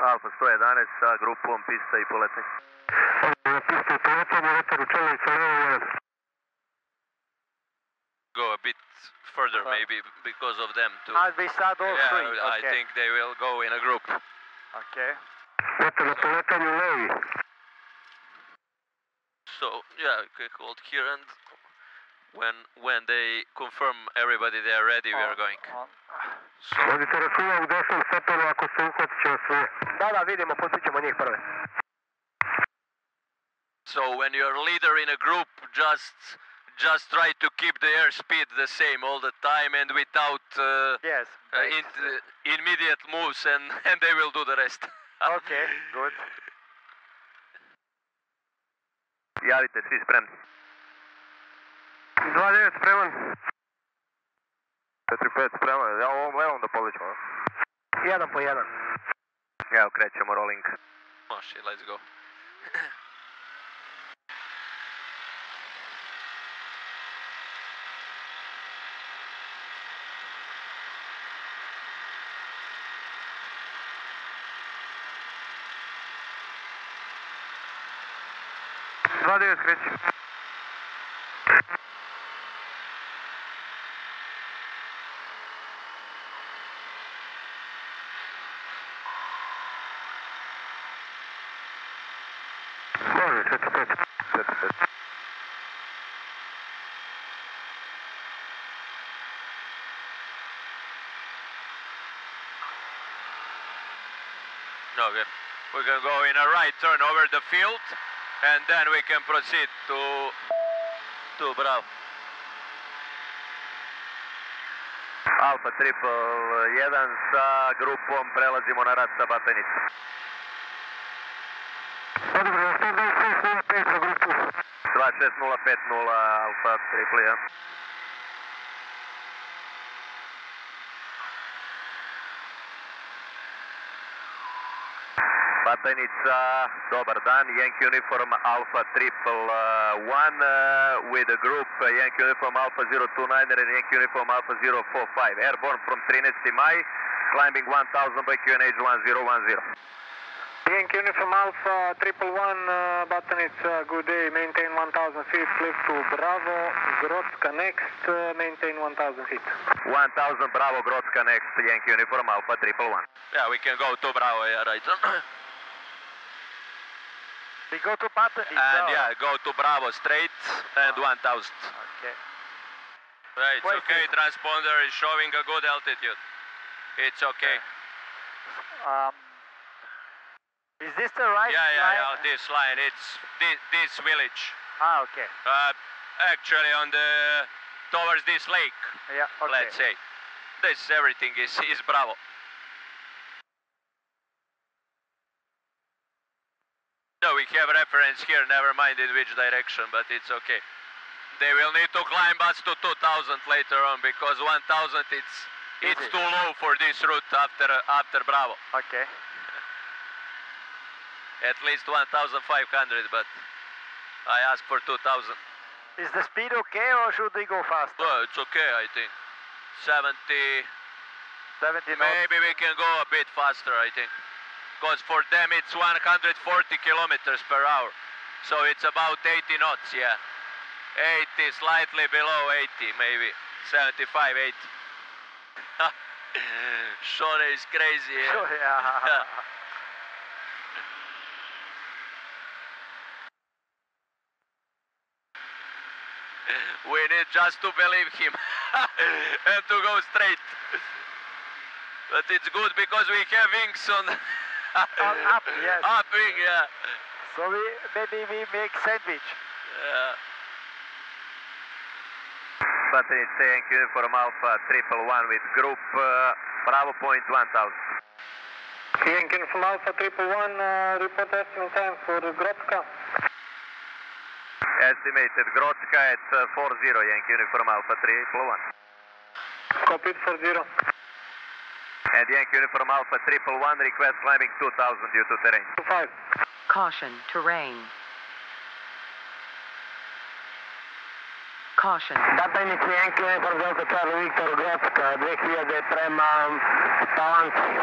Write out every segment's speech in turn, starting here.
Alfa 111 sa grupom pista i poletanje. Pista i poletanje, vetar u čelica, Go a bit further maybe because of them too. They start all three? I think they will go in a group. Okay. vetar na poletanju levi. So yeah, okay, hold here, and when they confirm everybody they are ready, we are going. So, Vodite računa u desnom stepenu, ako se uhvatit će vas sve. Da, vidimo, postićemo njih prve. so when you're leader in a group, just try to keep the airspeed the same all the time and without Yes. immediate moves, and they will do the rest. Okay, good. Javite, svi spremni. 29 spreman. 4-5 spreman, ja ovom levom da poličemo. Jedan po jedan. Evo, krećemo rolling. Maši, let's go. Kreće. Može, 4-5. 4-5. Okay, we can go in a right turn over the field, and then we can proceed to Bravo. Alfa 111 sa grupom prelazimo na rat sa Batajnicom. Odobro, 126.05 za grupu. 26050 Alfa 111. Batajnica, dobar dan, Yankee Uniform Alpha 111 with a group Yankee Uniform Alpha 029 and Yankee Uniform Alpha 045, airborne from 13 Mai, climbing 1000 by QNH 1010. Yankee Uniform Alpha 111, Batajnica, good day, maintain 1000 feet, flip to Bravo, Grotska next, maintain 1000 feet. 1000 Bravo, Grotska next, Yankee Uniform Alpha 111. Yeah, we can go to Bravo, yeah, right. We go to Batajnica. And yeah, go to Bravo straight and 1000. Okay. Right, it's Wait, okay, transponder is showing a good altitude. It's okay. Is this the right line? Yeah, this line, it's this village. Okay. Actually on towards this lake, Yeah, okay. let's say. This everything is Bravo. No, we have reference here, never mind in which direction, but it's okay. They will need to climb us to 2000 later on, because 1000 it's too low for this route after Bravo. Okay. At least 1500, but I asked for 2000. Is the speed okay, or should we go faster? Well, it's okay, I think. 70 knots. Maybe we can go a bit faster, I think. Because for them it's 140 kilometers per hour. So it's about 80 knots, yeah. 80, slightly below 80, maybe. 75, 80. Sean is crazy. Yeah. Sure, yeah. We need just to believe him and to go straight. But it's good because we have wings on Up, yes. up wing, yeah. So maybe we make sandwich. Yeah. Batajnica, Yankee Uniform Alpha 111 with group Bravo point 1000. Yankee Uniform Alpha 111, report estimate time for Grotska. Estimated Grotska at 40, Yankee Uniform Alpha 111. Copied 40. And Yankee Uniform Alpha 111 request climbing 2000 due to terrain. 25. Caution, terrain. Caution. Batajnica Yankee Uniform Delta Charlie Victor Grotska 2000 prema Palanci.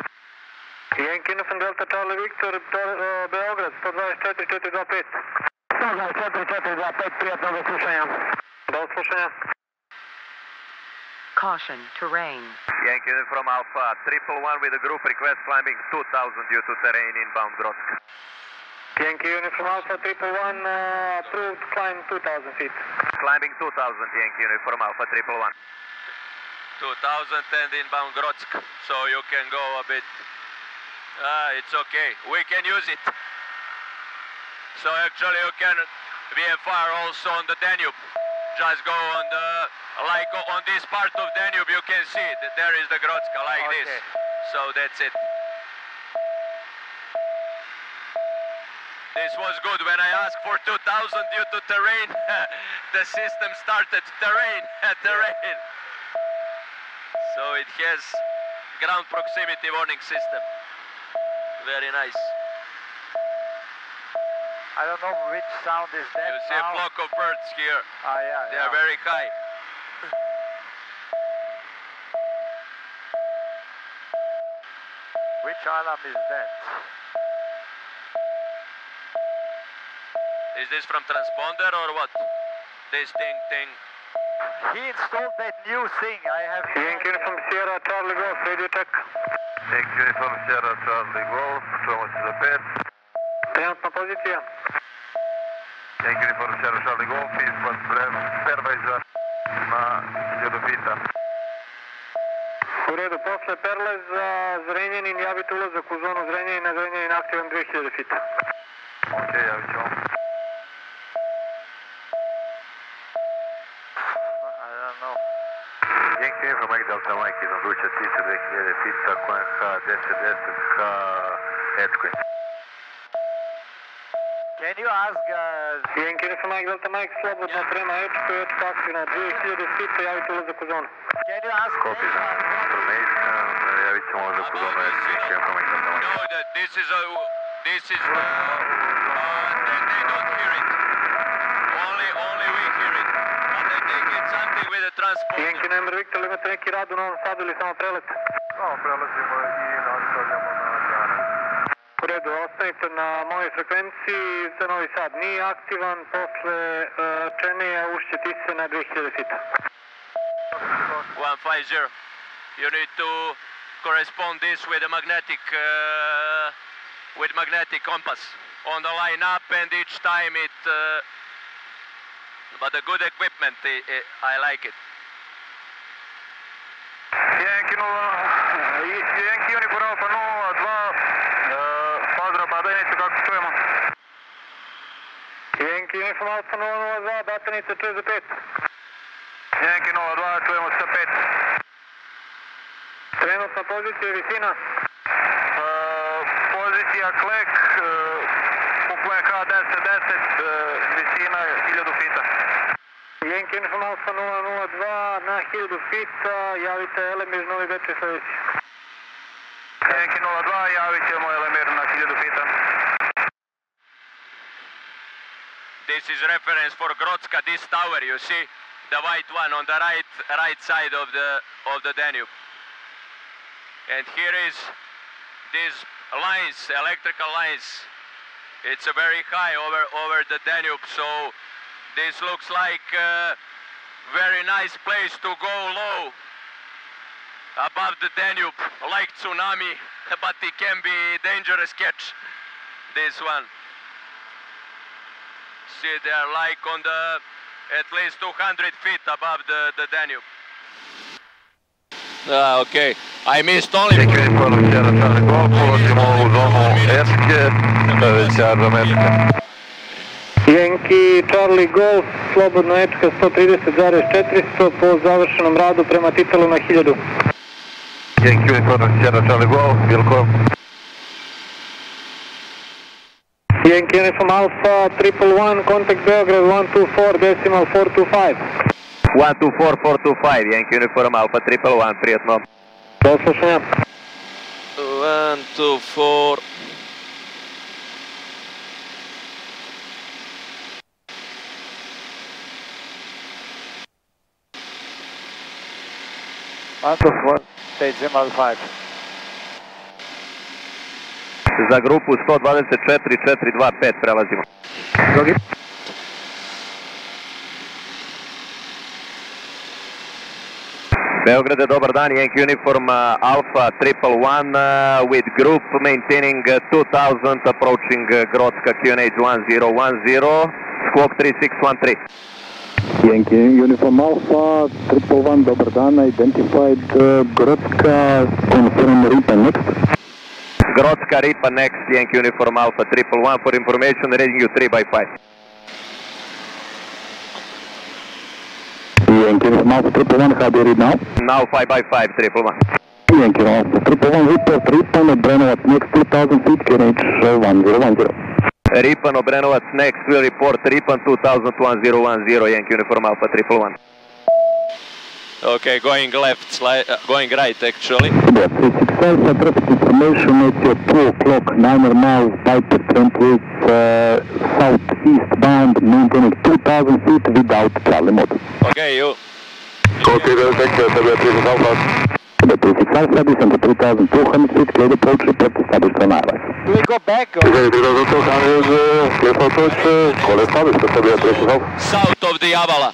Yankee Uniform Delta Charlie Victor, Beograd, 124-425. 124-425, prijatno do slušanja. Do slušanja. Caution, terrain. Yankee Uniform Alpha, 111 with a group request climbing 2000 due to terrain inbound Grotsk. Yankee Uniform Alpha, 111, approved climb 2000 feet. Climbing 2000, Yankee Uniform Alpha, 111. 2000 and inbound Grotsk, so you can go a bit. It's okay, we can use it. So actually you can VFR also on the Danube. Just go on the, like on this part of Danube you can see it. There is the Grotska like this. So that's it. This was good. When I asked for 2000 due to terrain, the system started terrain. So it has ground proximity warning system. Very nice. I don't know which sound is that. You see a flock of birds here. Yeah. They are very high. Which alarm is that? Is this from transponder or what? This thing. He installed that new thing. I have. Yankee Uniform Sierra Charlie Golf, radio check. Yankee Uniform Sierra Charlie Golf, čujemo se za 5. Trenutna pozicija. Yankee Uniform Sierra Charlie Golf, ispod Pervajza na 1000 fita. U redu, posle Perleza, Zrenjanin, javite ulazak u zonu Zrenjanina, Zrenjanin aktivan 2000 fita. Ok, javit ćemo. Yankee Uniform Mike Delta Mike, iznoduća Tisa 2000 fita, QNH 1010, H Edquin. Can you ask? Yankee Uniform Mike Delta Mike, slobodno prema Ečku, Ečka aktivna 2000 fita, javite ulazak u zonu. Can you ask? Copy that information, javit ćemo ulazak u zonu Yankee Uniform Mike Delta Mike. No, this is they don't hear it. Only we hear it. But I think it's something with the transponder. Yankee Number Victor, imate neki rad u Novom Sadu ili samo prelet? Samo prelazimo i nastavljamo na Adjana. U redu, ostanite na mojoj frekvenciji za Novi Sad. Nije aktivan, posle Čeneja ušće Tise na 2000 fita. 150. You need to correspond this with a magnetic compass on the line up, and each time it. But a good equipment, I like it. Yankee Uniform Alpha 02, pozdrav Badanice, kako se čujemo? Yankee Uniform Alpha 002, Batanice, čuje za 5. Yankee 02, čujemo sa 5. Trenutna pozicija i visina? Pozicija Klek, QNH 1010, visina 1000 fita. Yankee Uniform Alpha 002 na 1000 fita, javite Elemir Novi Bečej sledeći. Yankee 02, javit ćemo Elemir na 1000 fita. This is reference for Grotska, this tower, you see? The white one on the right side of the Danube. And here is these lines, electrical lines. It's a very high over the Danube, so this looks like a very nice place to go low above the Danube, like tsunami, but it can be dangerous catch, this one. See, they are like on the at least 200 feet above the Danube. Okay. I missed only... Yankee Uniform Sierra Charlie Golf, ulazimo u zonu Erske, to je već aerodrom Erske. Yankee Charlie Golf, slobodno Ečka 130,400 po završenom radu prema Titalu na 1000. Yankee Uniform Sierra Charlie Golf, Vilko. Yankee Uniform Alpha 111, contact Beograd 124.425. 124.425, Yankee Uniform Alpha 111, prijatno. Do slušanja. 124. Stage ML5. Za grupu 124-425 prelazimo. Drugi. Beograda, dobar dan, Yankee Uniform Alpha 111 with group maintaining 2000 approaching Grocka QNH 1010, squawk 3613. Yankee Uniform Alpha 111, dobar dan, identified Grocka, confirm Ruta next. Grocka Ripa next, Yankee Uniform Alpha 111 for information, reading you 3/5. Yankee Uniform Alpha 111, how do you read now? Now 5/5, 111. Yankee Alpha 111, report Ripa, Obrenovac next 2000 feet, QNH 1010. Ripan Obrenovac next, will report Ripan 2000 1010, Yankee Uniform Alpha 111. Okay, going left, going right actually. Yeah, 36 Alpha, traffic information at your 2 o'clock, 9 miles, Pipistrel with southeast bound, maintaining 2000 feet without Charlie mode. Okay, you. Copy, thank you, 36 Alpha. 36 Alpha, descent to 3200 feet, clear approach, report established on ILS. Do we go back or? 3200, clear approach, call established, 36 Alpha. South of the Avala.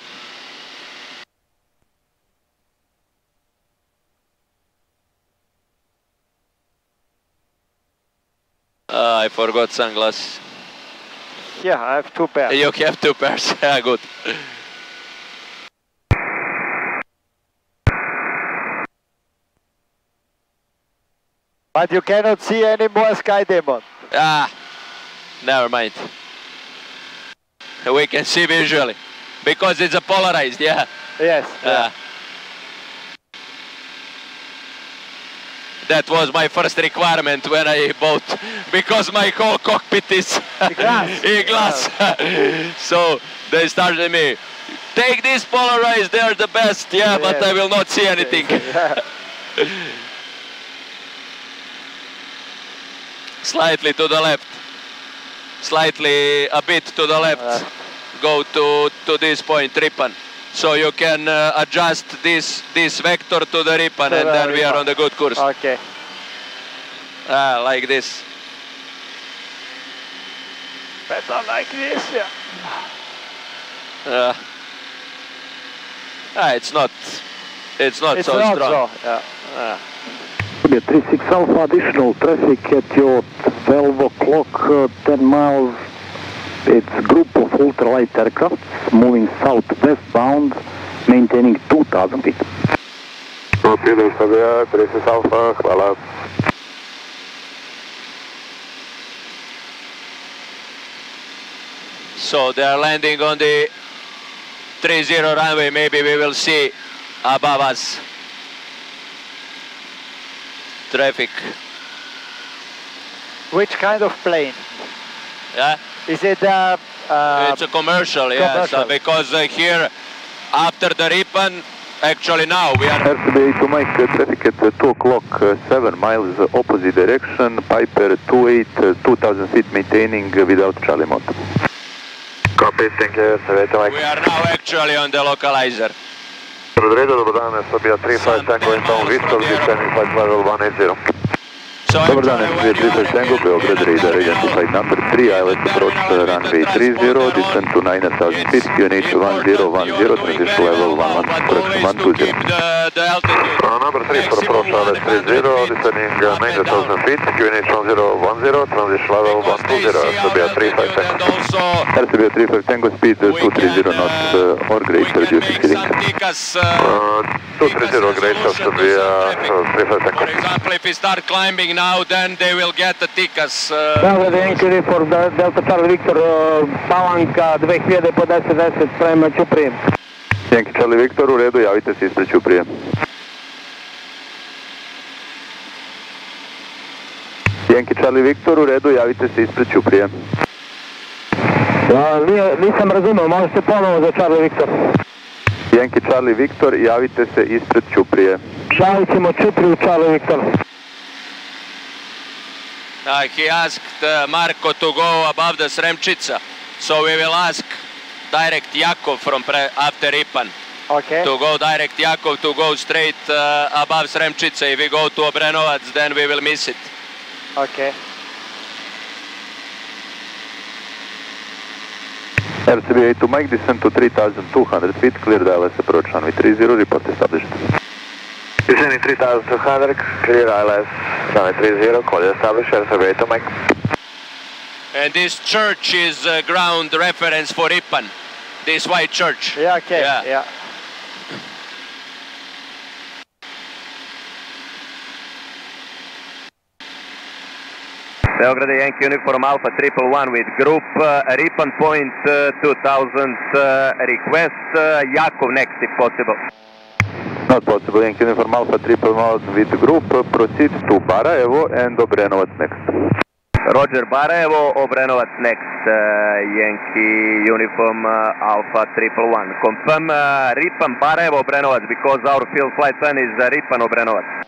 I forgot sunglasses. Yeah, I have 2 pairs. You have 2 pairs, yeah, good. But you cannot see any more Sky Demon. Ah, never mind. We can see visually, because it's a polarized, yeah. Yes. Yeah. That was my first requirement when I bought, because my whole cockpit is in glass. So they started me, take this polarized, they are the best, yeah, but I will not see anything. Slightly to the left, slightly a bit to the left, go to this point, Ripan. So you can adjust this vector to the Ripan, and then we are on the good course. Okay. Like this. Better like this, yeah. It's not so strong. So, yeah. 36 Alpha, additional traffic at your 12 o'clock, 10 miles. It's a group of ultralight aircraft moving southwestbound, maintaining 2000 feet. Okay, there's 36 Alpha, hvala. So they are landing on the 30 runway, maybe we will see above us traffic. Which kind of plane? Yeah? Is it It's a commercial, yeah. So because here, after the Ripan, actually now we are... RCBA to make traffic at 2 o'clock, 7 miles opposite direction, Piper 28, 2000 feet maintaining without Charlie mode. Copy, thank you, We are now actually on the localizer. Rodreda, dobar dan, Sabia 35 Tango in town, Vistol, descending flight level 180. So Dobar dan, SBA 35 Tango, Beograd, radar identified number 3, ILS approach runway 30, descend to 9000 feet, QNH 1010, transition level 120. The altitude. Number 3 for approach ILS 30, descending 9000 feet, QNH 1010, transition level 120, SBA 35 Tango. RCBA 35 Tango, speed 230 knots or greater, reducing ceiling. 230 greater, SBA 35 Tango. For example, if we start climbing now, then they will get the tickets. Beograda, Yankee for Delta Charlie Victor, Palanka 2000 po 1010 prema Ćuprije. Yankee Charlie Victor, u redu, javite se ispred Ćuprije. Yankee Charlie Victor, u redu, javite se ispred Ćuprije. Nisam razumio, možete ponovo za Charlie Victor. Yankee Charlie Victor, javite se ispred Ćuprije. Javit ćemo Ćupriju Charlie Victor. He asked Marko to go above the Sremčica, so we will ask direct Jakov from after Ripan. Okay. To go direct Jakov to go straight above Sremčica. If we go to Obrenovac, then we will miss it. Okay. RCBA to Mike, descend to 3,200 feet, clear the ILS approach runway 30, report established. Descending 3,200, clear ILS, runway 30, call established, RCBA to Mike. And this church is ground reference for Ipan. This white church. Yeah, okay. Yeah. Beograda Yankee Uniform Alpha 111 with group, Ripan point 2000 request, Yakov next if possible. Not possible, Yankee Uniform Alpha 111 with group, proceed to Barajevo and Obrenovac next. Roger, Barajevo, Obrenovac next, Yankee Uniform Alpha 111. Confirm Ripan, Barajevo, Obrenovac because our field flight plan is Ripan, Obrenovac.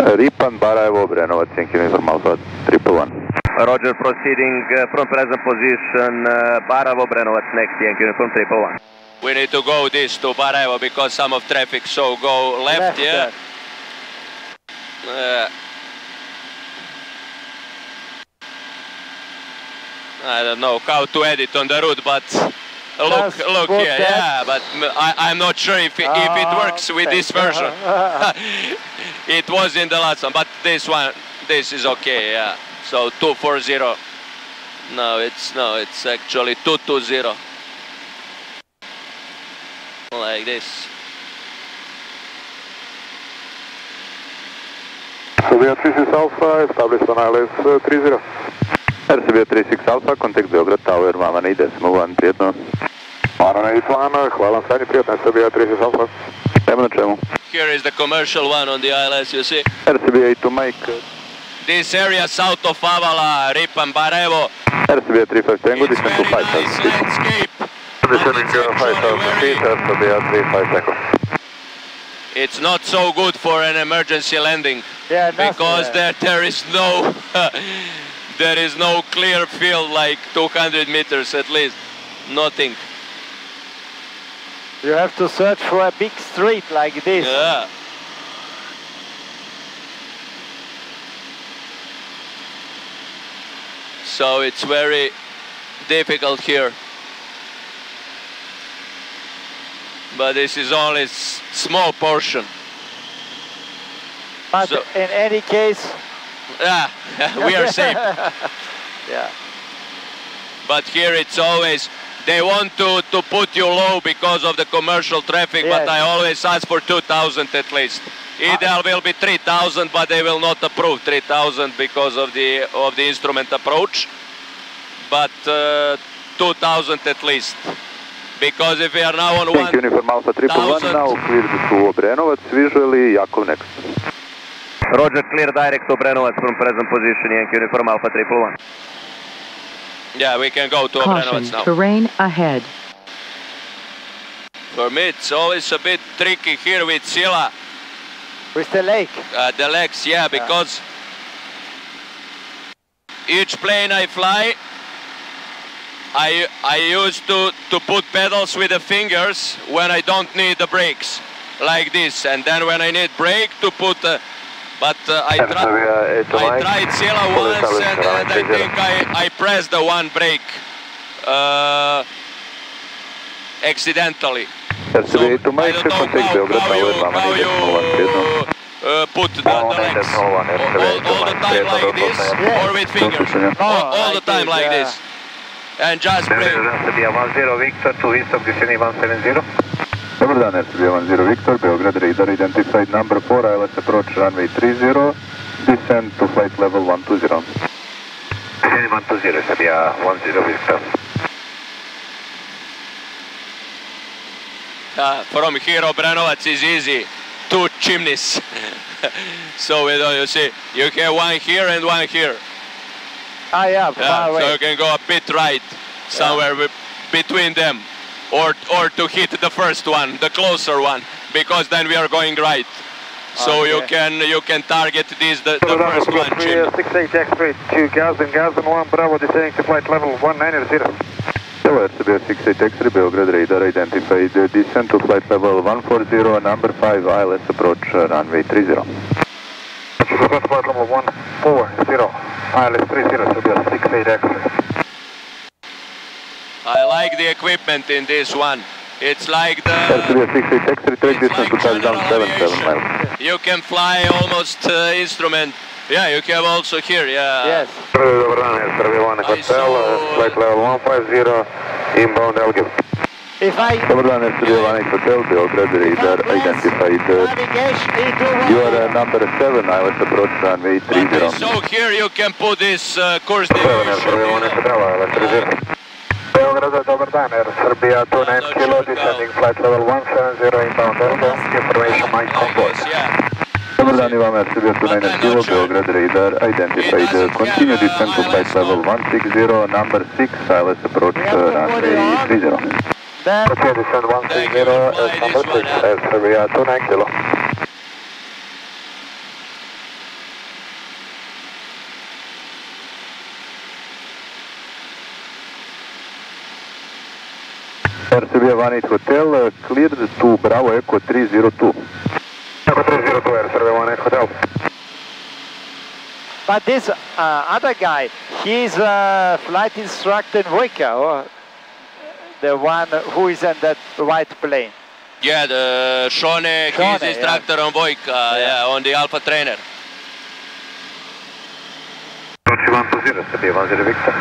Ripan, Barajevo, Obrenovac, Yankee Uniform Alpha 111. Roger, proceeding from present position, Barajevo, Obrenovac next, Yankee Uniform 111. We need to go this to Barajevo because some of traffic, so go left, yeah? I don't know how to edit on the route, but look here, yeah, but I'm not sure if it works with this version. It was in the last one, but this is okay, yeah. So 240. No, it's actually 220. Like this. RCBA 36 Alpha, established on ILS 30. RCBA 36 Alpha, contact Beograd Tower, Mama 8.1, prijetno. Mama 8.1, hvala stanje, prijetno, RCBA 36 Alpha. Nema na čemu. Here is the commercial one on the ILS, you see? RCBA to Mike. This area south of Avala, Ripan, Barajevo. RCBA 35 Tango, It's descend to very 5,000 nice feet. landscape. Descending 5,000 feet, RCBA 35 Tango. It's not so good for an emergency landing. Yeah, because there is no there is no clear field like 200 meters at least. Nothing. You have to search for a big street like this. Yeah. So it's very difficult here. But this is only small portion. But So- in any case, We are safe. yeah. But here it's always, they want to put you low because of the commercial traffic, but Yes. I always ask for 2,000 at least. Ideal will be 3,000, but they will not approve 3,000 because of the instrument approach. But 2,000 at least. Because if we are now on Thank you, Uniform Alpha 111, now cleared to Obrenovac, visually, Yakov next. Roger, clear direct Obrenovac from present position, Yankee Uniform Alpha 111. Yeah, we can go to Caution, Obrenovac now. terrain ahead. For me, it's always a bit tricky here with SILA. With the lake. The legs, yeah, because each plane I fly, I used to put pedals with the fingers when I don't need the brakes, like this, and then when I need brake to put. But I tried SILA once, and I think I pressed the one brake accidentally. RCBA to Mike, contact Beograd Tower, Mama 8.1, prijetno. Put the legs all the time like this, or with fingers, all the time like this, and just brake. RCBA 10 Victor, to east of descending 170. Dobar dan, RCBA 10 Victor, Beograd radar identified number 4, ILS approach runway 30, descend to flight level 120. Descending 120, RCBA 10 Victor. From here, Obrenovac is easy. 2 chimneys. So you see, you have one here and one here. Ah, yeah, far away. So you can go a bit right, somewhere between them, or to hit the first one, the closer one, because then we are going right. So you can target this the first one. 68 X-ray, 2 Gazen 1 Bravo, descending to flight level 190. Hello, RCBA 68 X-ray, Beograd radar identified descend to flight level 140, number 5, ILS approach runway 30. Flight level 140, ILS 30, RCBA 68 X-ray. I like the equipment in this one. It's like the... RCB 68 taxi, track distance to touchdown 77 miles. You can fly almost instrument. Yeah, you have also here, yeah. Yes. Beograda, SRB 1 Hotel, flight level 150, inbound Elgin. If I Beograda, SRB 1 Hotel, Beograda, radar identified. You are number 7, I was approach runway 30. Okay, so here you can put this course 7, deviation. SRB 1 Hotel, I was 30. Beograda, dobar dan, Serbia 29 kilo, descending flight level 170, inbound Elgin, information mic convoy. Yeah. Dobar dan, Ivan Serbia 29 kilo, Beograd radar identified. Continue descent to flight level 160, number 6, ILS approach runway 30. Okay, descend 160, number 6, Serbia 29 kilo. Serbia 18 Hotel, cleared to Bravo Echo 302. Echo 302, Serbia 18 Hotel. But this other guy, he's a flight instructor in Vodja, or the one who is in that white plane. Yeah, the Shone, he's instructor on Vodja, yeah, on the Alpha trainer. Approach 120, Serbia 10 Victor.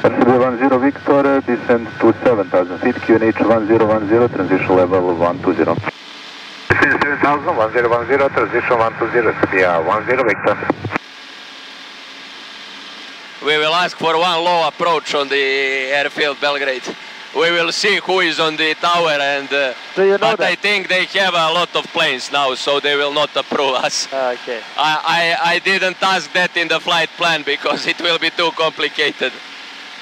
Serbia 10 Victor, descend to 7,000 feet, QNH 1010, transition level 120. Descend 7,000, 1010, transition 120, Serbia 10 Victor. We will ask for one low approach on the airfield Belgrade. We will see who is on the tower, and Do you know but that? I think they have a lot of planes now, so they will not approve us. Okay. I didn't ask that in the flight plan because it will be too complicated.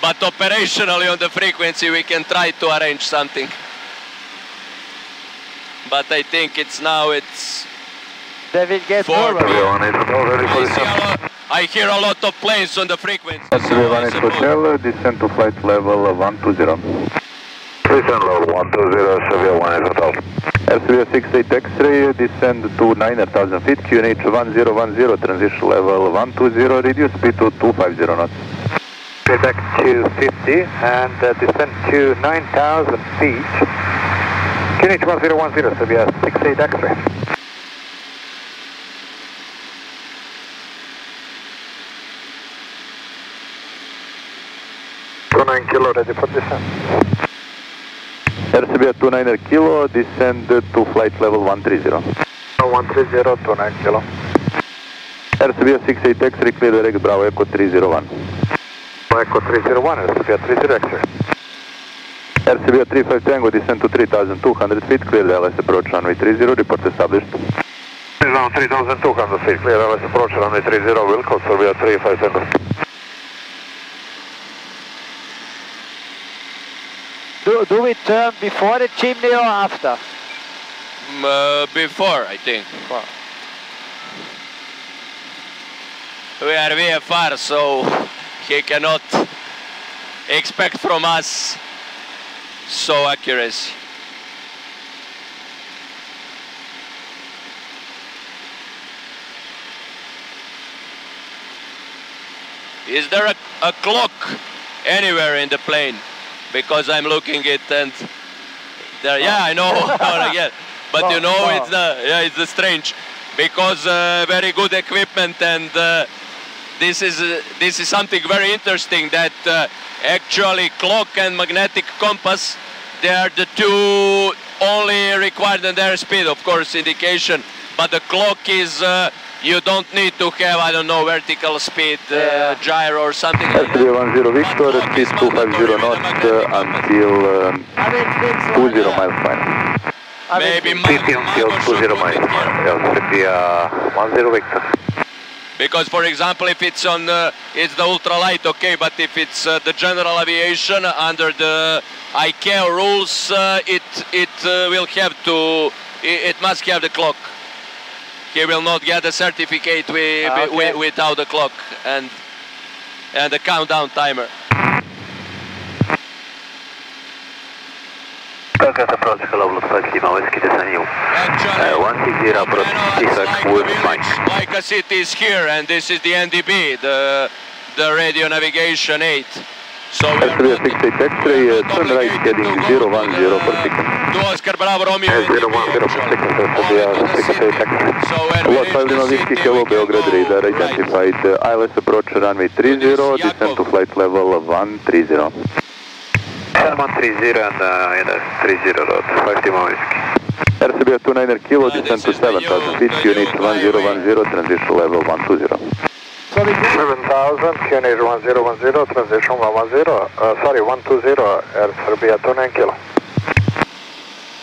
But operationally on the frequency we can try to arrange something. But I think it's They will get Forward. over. I hear a lot of planes on the frequency. Serbia 18 Hotel, descend to flight level 120. Descend level 120, Serbia 18 Hotel. Serbia 68 X-ray, descend to 9,000 feet, QNH 1010, transition level 120, reduce speed to 250 knots. Back to 50 and descend to 9,000 feet. QNH 1010, Serbia 68 X-ray. 29 kilo, ready for descent. Serbia 29 kilo, descend to flight level 130. 130, 29 kilo. Serbia 68 X-ray, clear direct Bravo Echo 301. Echo 301, Serbia 30 X-ray. Serbia 35 Tango, descend to 3,200 feet, clear the LS approach runway 30, report established. 3,200 feet, clear LS approach runway 30, Wilco, Serbia 35 Tango. Do we turn before the chimney or after? Before, I think. Well, We are VFR, so he cannot expect from us so accuracy. Is there a clock anywhere in the plane? Because I'm looking it and there, yeah, I know, again, but you know, it's the strange, because very good equipment, and this is something very interesting, that actually clock and magnetic compass, they are the two only required in their speed, of course, indication, but the clock is you don't need to have, I don't know, vertical speed, gyro or something like that. SRB 10 Victor, speed 250 knots until 20 miles final. Maybe 50 until 20 miles. SRB 10 Victor. Because, for example, if it's on, it's the ultralight, okay, but if it's the general aviation under the ICAO rules, it will have to, it must have the clock. He will not get a certificate without the clock and the countdown timer. Approach, hello, looks like Lima Whiskey descending. 160 approach, TSAC with flight. Like city is here, and this is the NDB, the radio navigation 8. So we are SBA 68 X-ray, turn right heading 010 for signal. to Oscar Bravo Romeo. 010 for signal, SBA 68 X-ray. So when we Lot reach 5 Lima the Whiskey, city, hello, we can Beograd go radar right. identified. ILS approach runway 30, descent to flight level 130. 130 and ILS 30 road, 5 Lima Whiskey. RCBA 29er kilo, descent to 7,000 feet, QNH 1010, transition level 120. 7,000, QNH 1010, transition 110, sorry, 120, RCBA 29 kilo.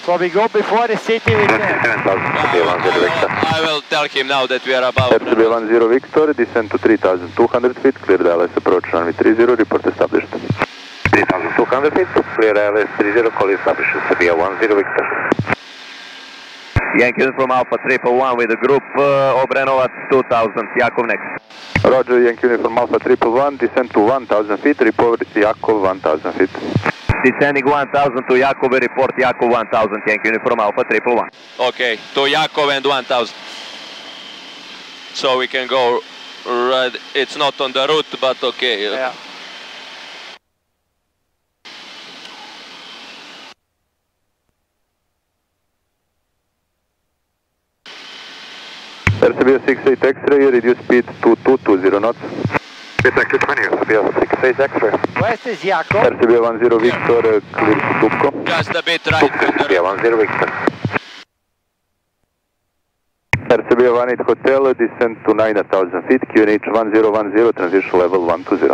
So we go before the city with them. 7,000, RCBA 10 Victor. I will tell him now that we are about. RCBA 10 Victor, descent to 3,200 feet, clear the ILS approach runway 30, report established. 3,200 feet, clear ILS 30, call established, RCBA 10 Victor. Yankee from Alpha 111 with the group Obrenovac 2000, Yakov next. Roger, Yankee Uniform Alpha 111, descent to 1,000 feet, report Yakov 1,000 feet. Descending 1000 to Yakov, report Yakov 1000, Yankee Uniform Alpha 111. Okay, to Yakov and 1000. So we can go right. It's not on the route, but okay. Yeah. RCBA 68 X-ray, reduce speed to 220 knots. Speed back to 20, RCBA 68 X-ray. West is Jakob. RCBA 10 Victor, clear to Tupko. Just a bit right. RCBA 10 Victor. RCBA 18 Hotel, descent to 9,000 feet, QNH 1010, transition level 120.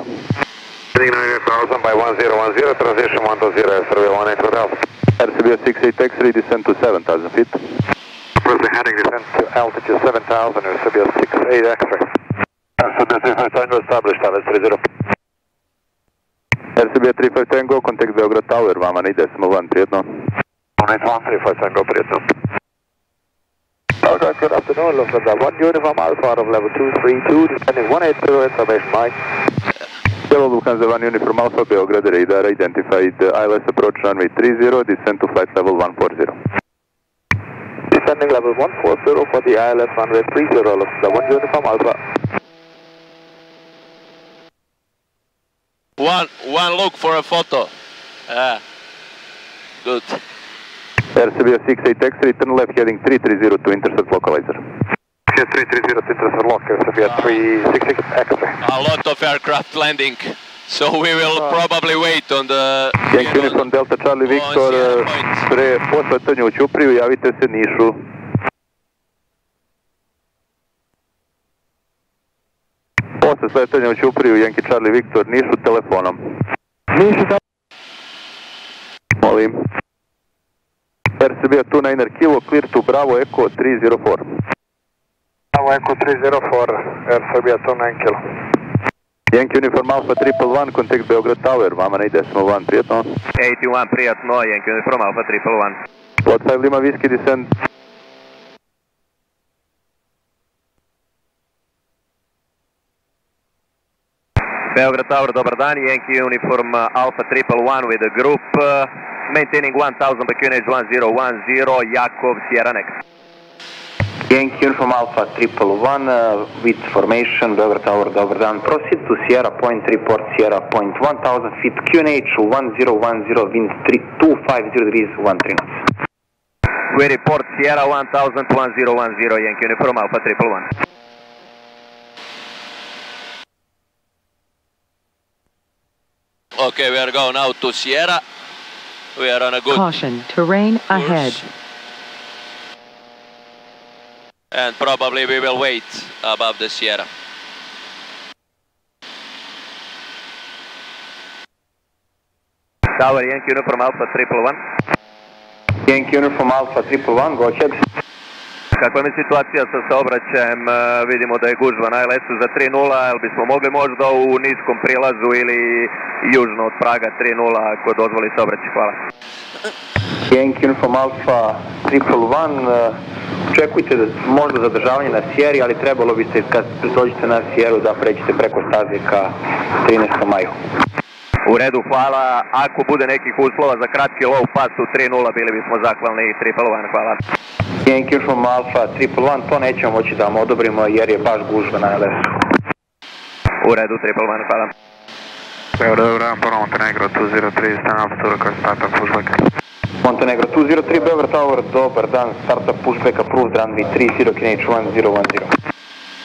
Heading 9,000 by 1010, transition 120, RCBA 18 Hotel. RCBA 68 X-ray, descent to 7,000 feet. Approaching heading descent to altitude 7,000, RCBA 68 X-ray. RCBA 35 Tango established, ILS 30. RCBA 35 Tango, contact Beograd Tower, vama na decimal 1, prijetno. 135 Tango, prijetno. Good afternoon, Lufthansa 1 Uniform Alpha out of level 232, descending 180, information Mike. Hello, Lufthansa 1 Uniform Alpha, Beograd radar identified, ILS approach runway 30, descent to flight level 140. Descending level 140 for the ILS runway 30, Lufthansa 1 Uniform Alpha. One look for a photo. Good. RCBA 68 X-ray, turn left heading 330 to intercept localizer. Yes, 330 to intercept lock, RCBA 366 X-ray. A lot of aircraft landing, so we will probably wait on the... Yankee Uniform Delta Charlie Victor, po svetanju u Ćupriju, javite se Nišu. Posle sletanja u Ćupriju, Yankee Charlie Victor, Nišu telefonom. Molim. RCBA 29er kilo, clear to Bravo Echo 304. Bravo Echo 304, RCBA 29 kilo. Yankee Uniform Alpha 111, contact Beograd Tower, vama na decimal 1, prijetno. 81, prijatno, Yankee Uniform Alpha 111. Lot 5 Lima Whiskey, descent. Beograd Tower, dobar dan, Yankee Uniform Alpha 111 with the group, maintaining 1000 by QNH 1010, Yakov Sierra next. Yankee Uniform Alpha 111 with formation, Beograd Tower, dobar dan. Proceed to Sierra Point, report Sierra Point 1000 feet, QNH 1010, wind 250 degrees, 13 knots. We report Sierra 1000, 1010, Yankee Uniform Alpha 111. Okay, we are going now to Sierra. We are on a good Caution, terrain ahead. course. And probably we will wait above the Sierra. Tower, Yankee Uniform Alpha 111. Yankee Uniform Alpha 111, go ahead. Kakva je situacija sa saobraćajem? Vidimo da je gužva na ILS-u za 3.0, jel bismo mogli možda u niskom prilazu ili južno od Praga 3.0 ako dozvoli saobraćaj? Hvala. Yankee Uniform Alpha 111, očekujte možda zadržavanje na Sierri, ali trebalo biste kad dođete na Sierru da pređete preko staze ka 13. maju. U redu, hvala. Ako bude nekih uslova za kratki low pass u 3.0, bili bismo zahvalni i 111, hvala. Yankee Uniform Alpha 111, to nećemo moći da vam odobrimo jer je baš gužva na ILS-u. U redu, 111, hvala. Beograda, Montenegro 203, stand up to request start up pushback. Montenegro 203, Beograd Tower, dobar dan, startup pushback approved, runway 30, QNH 1010.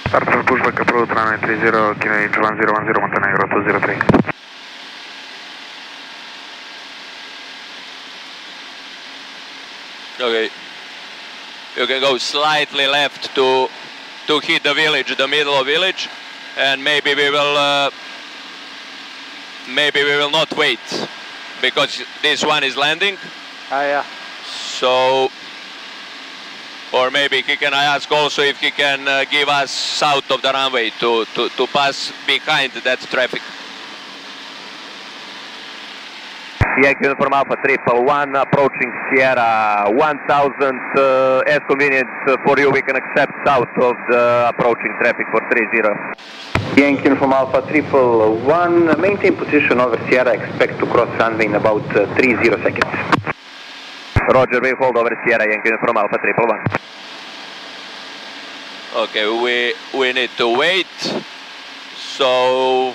Startup pushback approved, runway 30, QNH 1010, Montenegro 203. Okay. You can go slightly left to hit the village, the middle of village, and maybe we will not wait because this one is landing. Yeah. So, or maybe can I ask also if he can give us south of the runway to pass behind that traffic. Yankee Uniform Alpha 111 approaching Sierra 1000. As convenient for you, we can accept south of the approaching traffic for 30. Yankee Uniform Alpha 111, maintain position over Sierra, expect to cross runway in about 30 seconds. Roger, we hold over Sierra, Yankee Uniform Alpha 111. Okay, we need to wait, so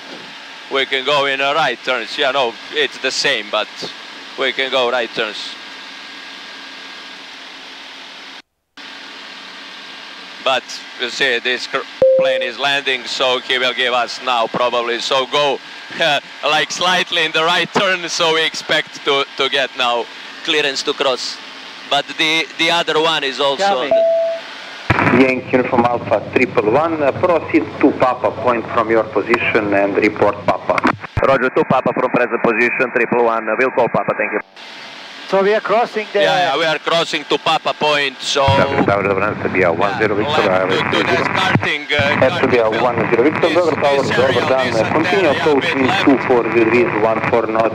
we can go in a right turns. Yeah, no, it's the same, but we can go right turns. But you see, this plane is landing, so he will give us now probably. So go like slightly in the right turn, so we expect to get now clearance to cross. But the other one is also... Yankee Uniform Alpha 111, proceed to Papa point from your position and report Papa. Roger, to Papa from present position, 111, we'll call Papa, thank you. So we are crossing the... Yeah, we are crossing to Papa point, so... Left to be a 10 Victor, to the starting... Has to be a 10 Victor, Beograd Tower, over done. Continue approach wind 240 degrees, 14 knots,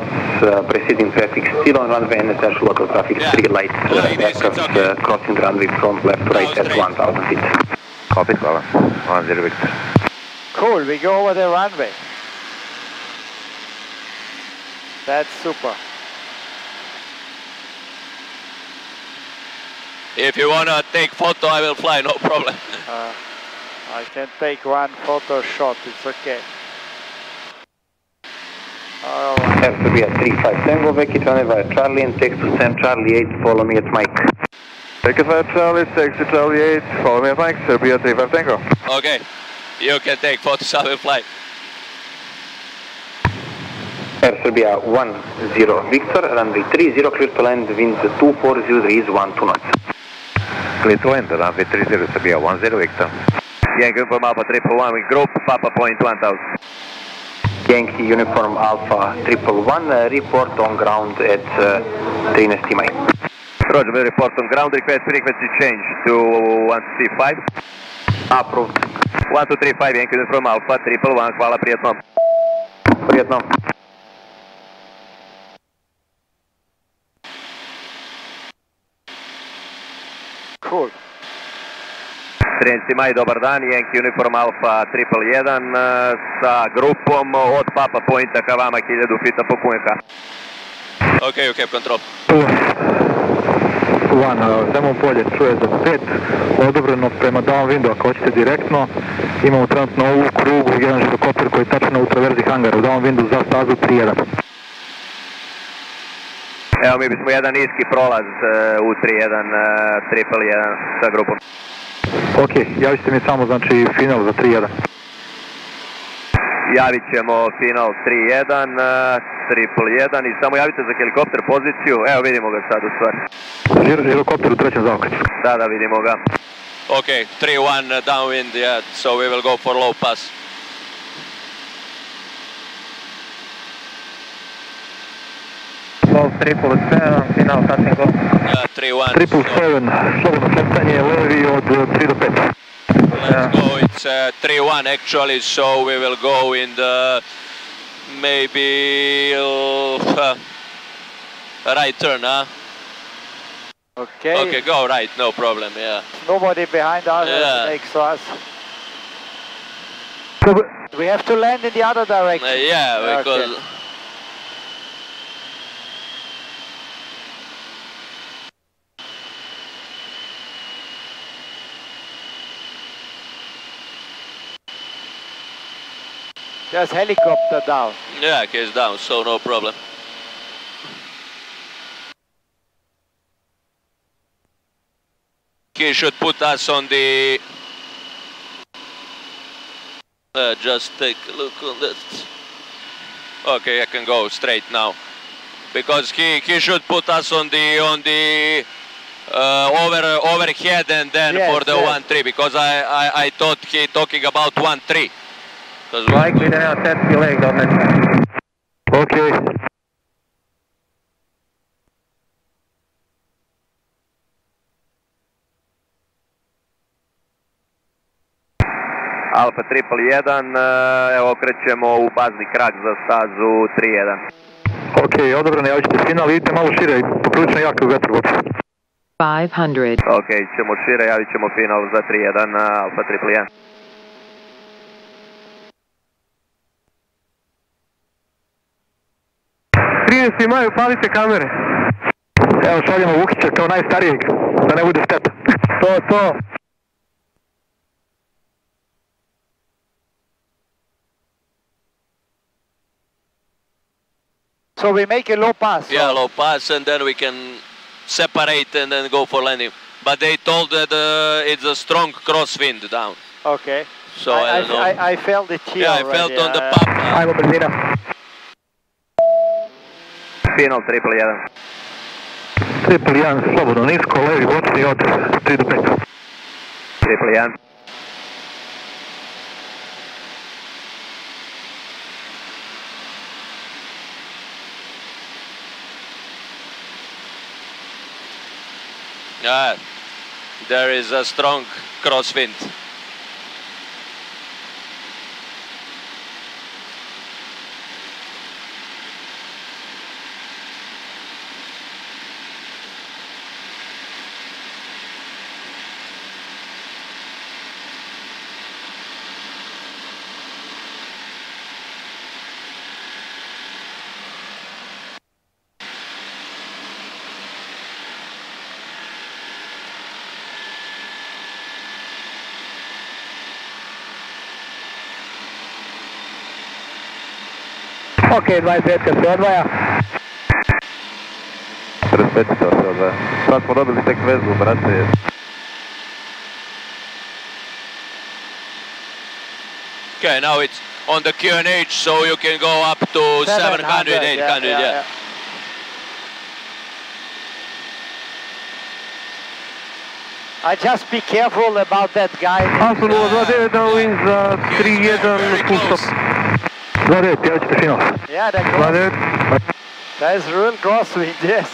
preceding traffic still on runway and attached local traffic, 3 lights, aircraft crossing the runway from left to right at 1000 feet. Copy, 10 Victor. Cool, we go over the runway. That's super. If you want to take photo, I will fly, no problem. I can take one photo shot, it's okay. Alright. Has to be a 35 Tango, vacate runway via Charlie and takes to Sam Charlie 8, follow me at Mike. Take it via Charlie, takes to Charlie 8, follow me at Mike, Serbia 35 Tango. Okay, you can take photos, I will fly. Air Serbia 10 Victor, runway 30, clear to land, wind 240 degrees, 12 knots. Clear to land, runway 30, Serbia 10 Victor. Yankee Uniform Alpha 111 with group, Papa point 1000. Yankee Uniform Alpha 111, report on ground at Trine Stimai. Roger, we report on ground, request frequency change to 1235. Approved. 1235, Yankee Uniform Alpha 111, hvala, prijetno. Prijetno. Cool. Trine Maj, dobar dan, Yankee Uniform Alpha 111 sa grupom od Papa Pointa ka vama 1000 fita po QNH. Okay, you have control. Zemo polje, čuje za 5, odobreno prema downwindu, ako hoćete direktno. Imamo trenutno ovu krugu, jedan žirokopter koji je tačno u traverzi hangara, u downwindu za stazu 3.1. Evo, mi bismo jedan niski prolaz u 3.1, 111 sa grupom. Ok, javite mi samo znači final za 3.1. Javit ćemo final 3.1, 111 i samo javite za helikopter poziciju, evo vidimo ga sad u stvari. Žirokopter u trećem zaokretu. Da, vidimo ga. Okay, 3-1 downwind, yeah, so we will go for low pass. Low 777, final touching go. 3-1. 777, slobodno kretanje, levi od 3 do 5. Let's go, it's 3-1 actually, so we will go in the maybe right turn, huh? Okay. Okay, go right, no problem, yeah. Nobody behind us next to us. We have to land in the other direction. Yeah, because... Okay. Just helicopter down. Yeah, he's down, so no problem. He should put us on the... just take a look on that. Okay, I can go straight now. Because he should put us on the overhead and then for the 1-3, because I thought he talking about 1-3. Likely da nema tetki leg da odnese. Okay. Alfa 111, evo okrećemo u bazni krak za stazu 3-1. Ok, odobrano, javit ćete final, idite malo šire, poprilično jako vetar uopće. 500. Ok, ćemo šire, javit ćemo final za 3-1, Alfa 111. Imaju, palite kamere. Evo šaljemo Vukića kao najstarijeg, da ne bude šteta. To. So we make a low pass. Yeah, low pass, and then we can separate and then go for landing. But they told that it's a strong crosswind down. Okay. So I don't know. I felt it here. Yeah, I felt on the pump. Ajmo brzina. Final 111. 111, slobodno, nisko, levi, bočni od 3 do 5. 111. Yeah, there is a strong crosswind. Ok, 25 kad se odvaja. 45 se odvaja. Sad smo dobili tek vezu, brate. Okay, now it's on the QNH, so you can go up to 700, 800, yeah. I just be careful about that guy. Alfa 029 downwind za 3-1 full stop. 29, javit ćete final. Yeah, that is real crosswind, yes.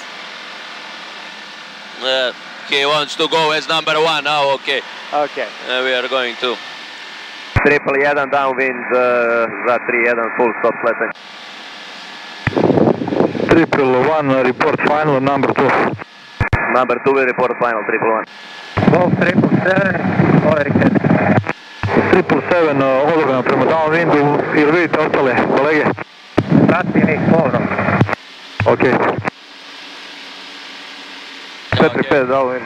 He wants to go as number 1 now, okay. Okay. We are going to. 111 downwind za 3-1 full stop sletanje. 111, report final, number 2. Number 2 will report final, 111. Golf 777, overhead. 777, odobrano prema downwindu, ili vidite ostale kolege? Pratim ih polno. Ok. 4-5 downwind.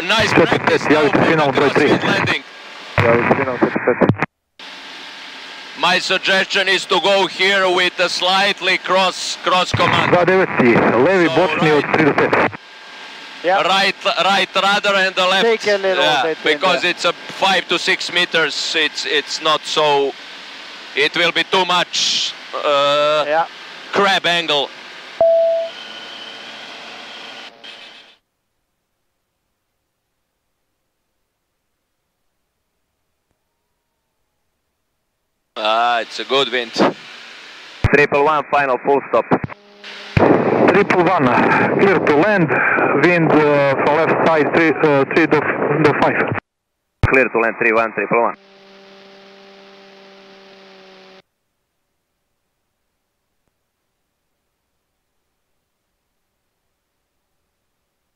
Nice practice now for the crosswind landing. Javite final 4-5. My suggestion is to go here with a slightly cross command. 29, levi bočni od 3 do 5. Yeah. Right rudder and the left. Take a little bit because it's a 5 to 6 meters. It's not so. It will be too much crab angle. It's a good wind. 111 final full stop. 111, clear to land, wind from left side 3 to 5. Clear to land 31, 111.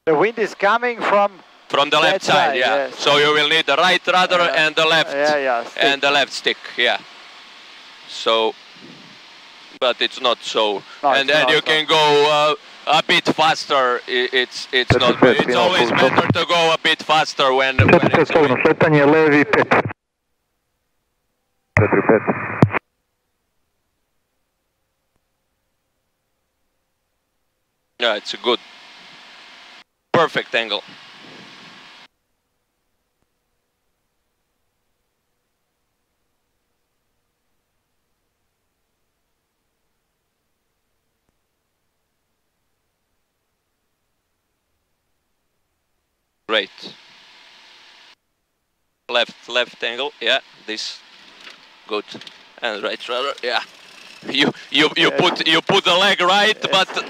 The wind is coming from the left side, yeah. Yes. So you will need the right rudder and the left stick. stick, yeah. So, but it's not so. No, and then you can go a bit faster. It's not. It's always better to go a bit faster when it's wind. Sletanje levi 5. 4-5. Yeah, it's a good, perfect angle. Great. Left angle, yeah, this, good. And right rudder, yeah. You put the leg right,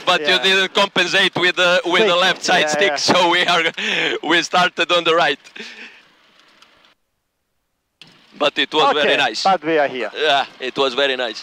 but you didn't compensate with the left side stick, so we started on the right. But it was very nice. But we are here. Yeah, it was very nice.